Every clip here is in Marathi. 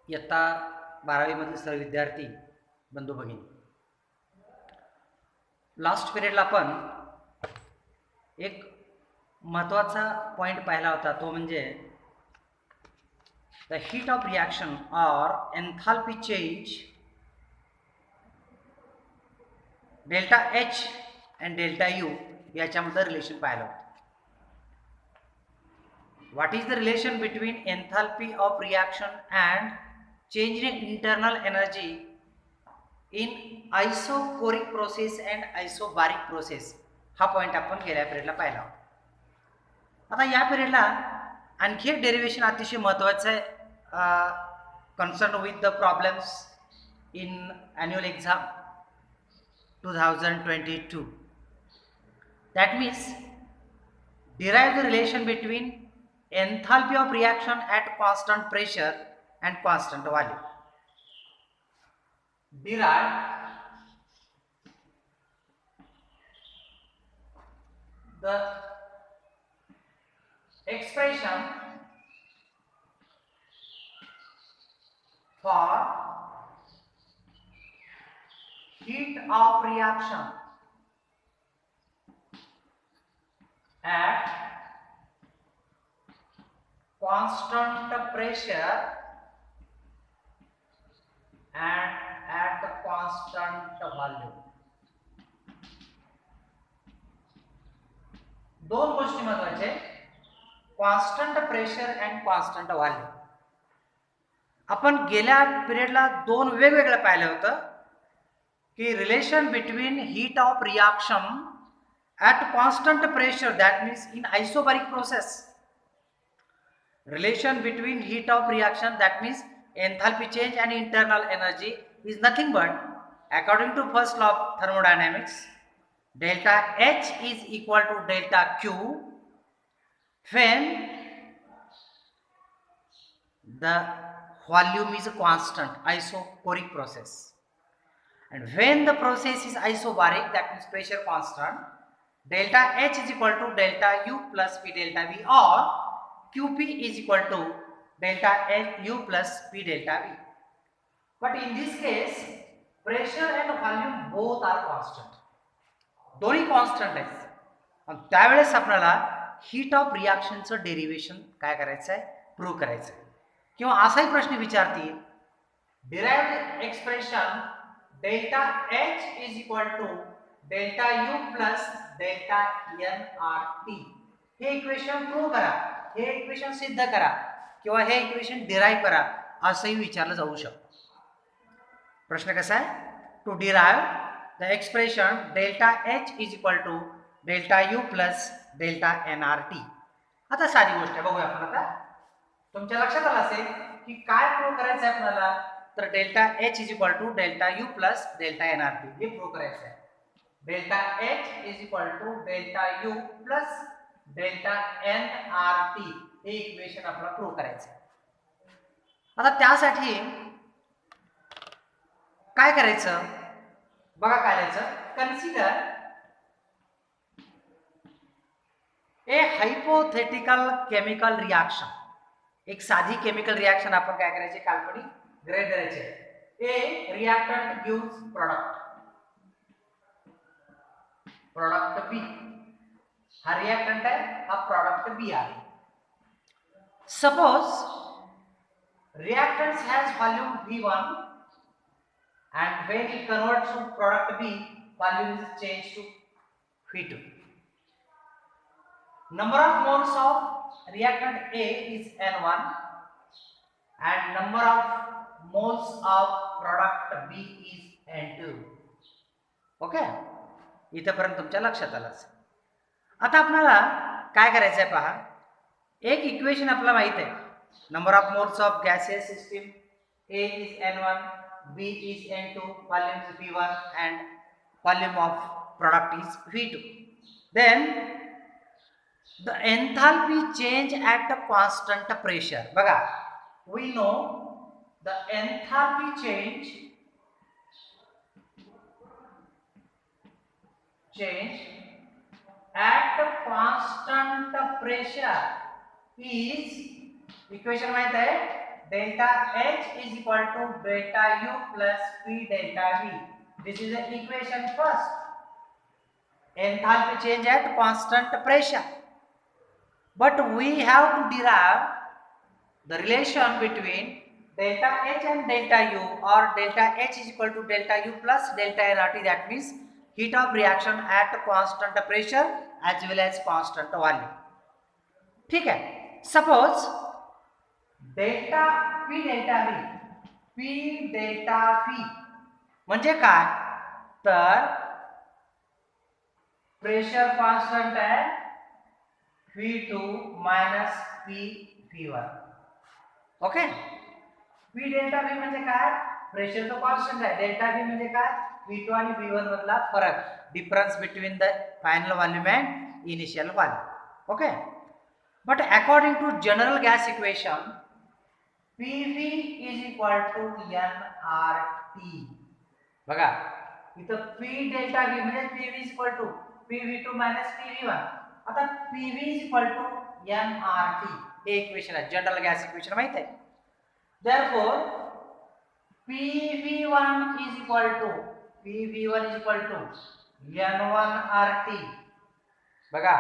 इयत्ता 12वी मधील सर्व विद्यार्थी बंधू भगिनी, लास्ट पिरियडला आपण एक महत्त्वाचा पॉइंट पाहिला होता, तो म्हणजे the heat of reaction or enthalpy change delta H and delta U याच्यामध्ये रिलेशन पाहिलं होतं. What is the relation between enthalpy of reaction and change in internal energy in isochoric process and isobaric process? हा पॉइंट आपण गेल्या पिरियडला पाहिला. आता या पिरियडला आणखी एक डेरिव्हेशन अतिशय महत्त्वाचं आहे, concern with the problems in annual exam 2022. That means derive the relation between enthalpy of reaction at constant pressure and constant value. Derive the expression for heat of reaction at constant pressure and at constant value. दोन गोष्टी महत्वाचे, constant pressure and constant value. आपण गेल्या पिरियडला दोन वेगवेगळं पाहिलं होतं की relation between heat of reaction at constant pressure, that means in isobaric process. Relation between heat of reaction, that means enthalpy change and internal energy, is nothing but, according to first law of thermodynamics, delta H is equal to delta Q when the volume is a constant, isochoric process, and when the process is isobaric, that means pressure constant, delta H is equal to delta U plus P delta V, or Qp is equal to delta U plus P delta V. But in this case, pressure and volume both are constant. दोन्ही कॉन्स्टंट आहेत. आणि त्यावेळेस आपल्याला हीट ऑफ रिॲक्शनचं डेरिव्हेशन काय करायचं आहे, प्रूव्ह करायचं आहे. किंवा असाही प्रश्न विचारते, derived expression delta H is equal to delta U plus delta N R T, हे इक्वेशन प्रूव्ह करा, हे इक्वेशन सिद्ध करा, किंवा हे इक्वेशन डिराइव्ह करा, असंही विचारलं जाऊ शकतं. प्रश्न कसा आहे, to derive the expression delta H is equal to delta U plus delta N R T. आता साधी गोष्ट आहे, बघूया आपण. आता तुमच्या लक्षात आलं असेल की काय प्रूव्ह करायचं आहे आपल्याला, तर delta H is equal to delta U plus delta N R T हे प्रूव्ह करायचं आहे. Delta H is equal to delta U plus delta N R T हे इक्वेशन आपल्याला प्रूव्ह करायचं. आता त्यासाठी काय करायचं, बघा काय करायचं. Consider a hypothetical chemical reaction. एक साधी केमिकल रिॲक्शन आपण काय करायचे, काल्पनिक ग्रह करायचे. ए रिॲक्टंट गिव्स प्रोडक्ट बी. हा रिॲक्टंट आहे, हा प्रोडक्ट बी आहे. Suppose reactants has volume V1 and when it converts to product B, volume is changed to V2. Number of moles of reactant A is N1 and number of moles of product B is N2. Okay, इथेपर्यंत तुमच्या लक्षात आलं असेल. आता आपल्याला काय करायचं आहे पहा, एक इक्वेशन आपल्याला माहित आहे, number of moles of gaseous system, A is N1, B is N2, volume is V1 and volume of product is V2. Then the enthalpy change at a constant pressure. बघा, we know the enthalpy change at a constant pressure is equation माहित आहे, delta H is equal to delta U plus P delta V. This is the equation first. Enthalpy change at constant pressure. But we have to derive the relation between delta H and delta U, or delta H is equal to delta U plus delta nRT. That means heat of reaction at constant pressure as well as constant volume. ठीक है. Suppose delta P delta V, P delta V म्हणजे काय, तर प्रेशर कॉन्स्टंट आहे V2 minus P1. Okay. P delta V म्हणजे काय, प्रेशर तो कॉन्स्टंट आहे. डेल्टा V म्हणजे काय, V2 आणि V1 मधला फरक, difference between the final volume and initial volume. Okay. But according to general gas equation, PV is equal to nRT. बघा इथं P डेल्टा V म्हणजे PV is equal to PV2 minus PV1. आता PV is equal to nRT. हे इक्वेशन आहे, जनरल गॅस इक्वेशन माहित आहे. Therefore PV1 is equal to N1RT. बघा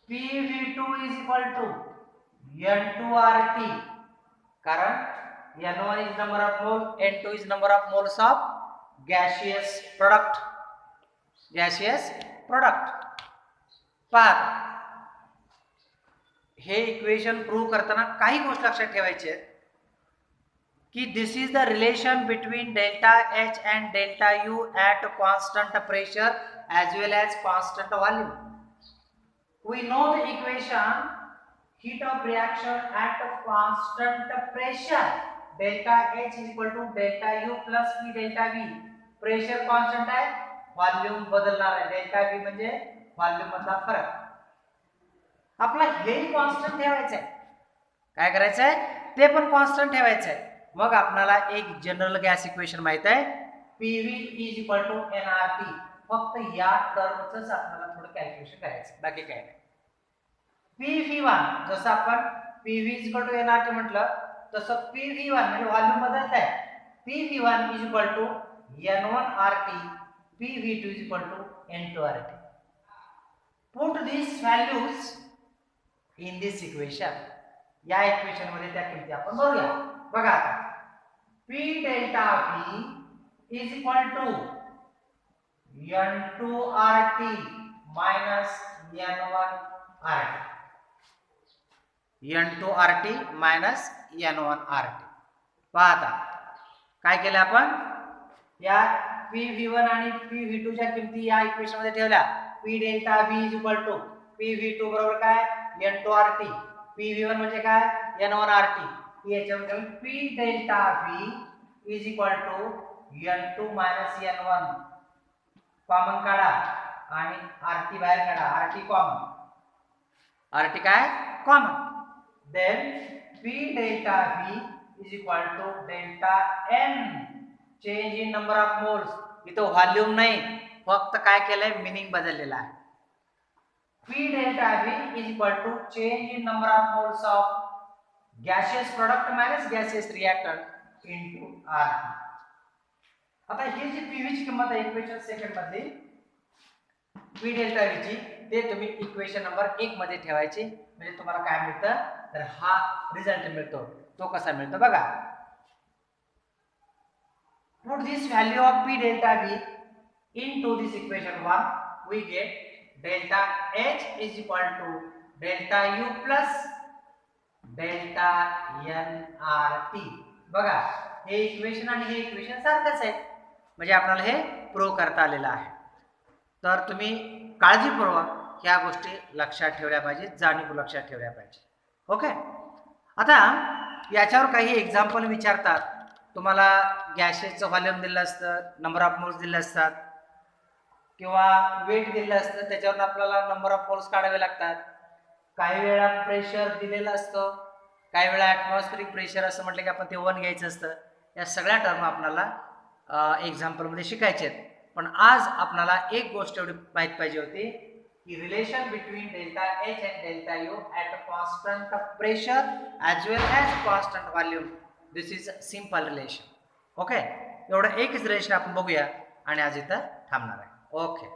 PV2 is equal to N2RT. कारण N1 is number of mole, N2 is number of moles of gaseous product. पहा, हे इक्वेशन प्रूव्ह करताना काही गोष्टी लक्षात ठेवायची आहेत की this is the relation between delta H and delta U at constant pressure as well as constant volume. We know the equation heat of reaction at constant pressure, delta H is equal to delta U plus P delta V. Pressure constant आहे, व्हॉल्यूम बदलणार आहे. डेल्टा V म्हणजे व्हॉल्यूम मधला फरक. आपला हे कॉन्स्टंट ठेवायचं आहे. काय करायचं आहे, ते पण कॉन्स्टंट ठेवायचं आहे. मग आपल्याला एक जनरल गॅस इक्वेशन माहित आहे, PV is equal to nRT. फक्त या टर्मचंच आपल्याला थोडं कॅल्क्युलेशन करायचं, बाकी काय नाही. PV1 जसं आपण PV is equal to nRT म्हटलं, तसं PV1 म्हणजे व्हॉल्यूम बदलत आहे. PV1 is equal to N1RT, PV2 is equal to N2RT. Put these values in this equation. या इक्वेशन मध्ये त्या किमती आपण भरूया. बघा आता P delta V is equal to N2RT minus N1RT. N2RT minus N1RT. पहा आता काय केलं आपण, या PV1 आणि PV2 च्या किमती या इक्वेशन मध्ये ठेवल्या. P delta V is equal to PV2 बरोबर काय, N2RT. PV1 म्हणजे काय, N1RT. याच्यामध्ये P delta V is equal to N2 minus N1. Common काढा आणि RT बाहेर काढा. RT कॉमन, RT काय, common. Then P delta V is equal to delta N, change in number of moles. इथं व्हॉल्यूम नाही, फक्त काय केलंय, मीनिंग बदललेला आहे. P delta V is equal to change in number of moles of gaseous product minus gaseous reactant into RT. आता ही जी PV ची किंमत आहे इक्वेशन सेकंड मध्ये, P डेल्टा V ची, ते तुम्ही इक्वेशन नंबर 1 मध्ये ठेवायची. म्हणजे तुम्हाला काय मिळतं, तर हा रिझल्ट मिळतो. तो कसा मिळतो बघा. Put this value of P delta V into this equation 1. We get delta H is equal to delta U plus delta nRT. बघा हे इक्वेशन आणि हे इक्वेशन सारखंच आहे, म्हणजे आपल्याला हे प्रूव्ह करता आलेलं आहे. तर तुम्ही काळजीपूर्वक ह्या गोष्टी लक्षात ठेवल्या पाहिजेत, जाणीव लक्षात ठेवल्या पाहिजे. ओके. आता याच्यावर काही एक्झाम्पल विचारतात. तुम्हाला गॅसेसचं व्हॉल्यूम दिलं असतं, नंबर ऑफ मोल्स दिले असतात, किंवा वेट दिलं असतं, त्याच्यावर आपल्याला नंबर ऑफ मोल्स काढावे लागतात. काही वेळा प्रेशर दिलेलं असतं, काही वेळा ॲटमॉस्फेरिक प्रेशर असं म्हटलं की आपण ते 1 घ्यायचं असतं. या सगळ्या टर्म आपल्याला एक्झाम्पलमध्ये शिकायचे आहेत. पण आज आपल्याला एक गोष्ट एवढी माहीत पाहिजे होती की relation between delta H and delta U at constant pressure as well as constant volume. This is simple relation. Okay, एवढं एकच रिलेशन आपण बघूया आणि आज इथं थांबणार आहे. ओके.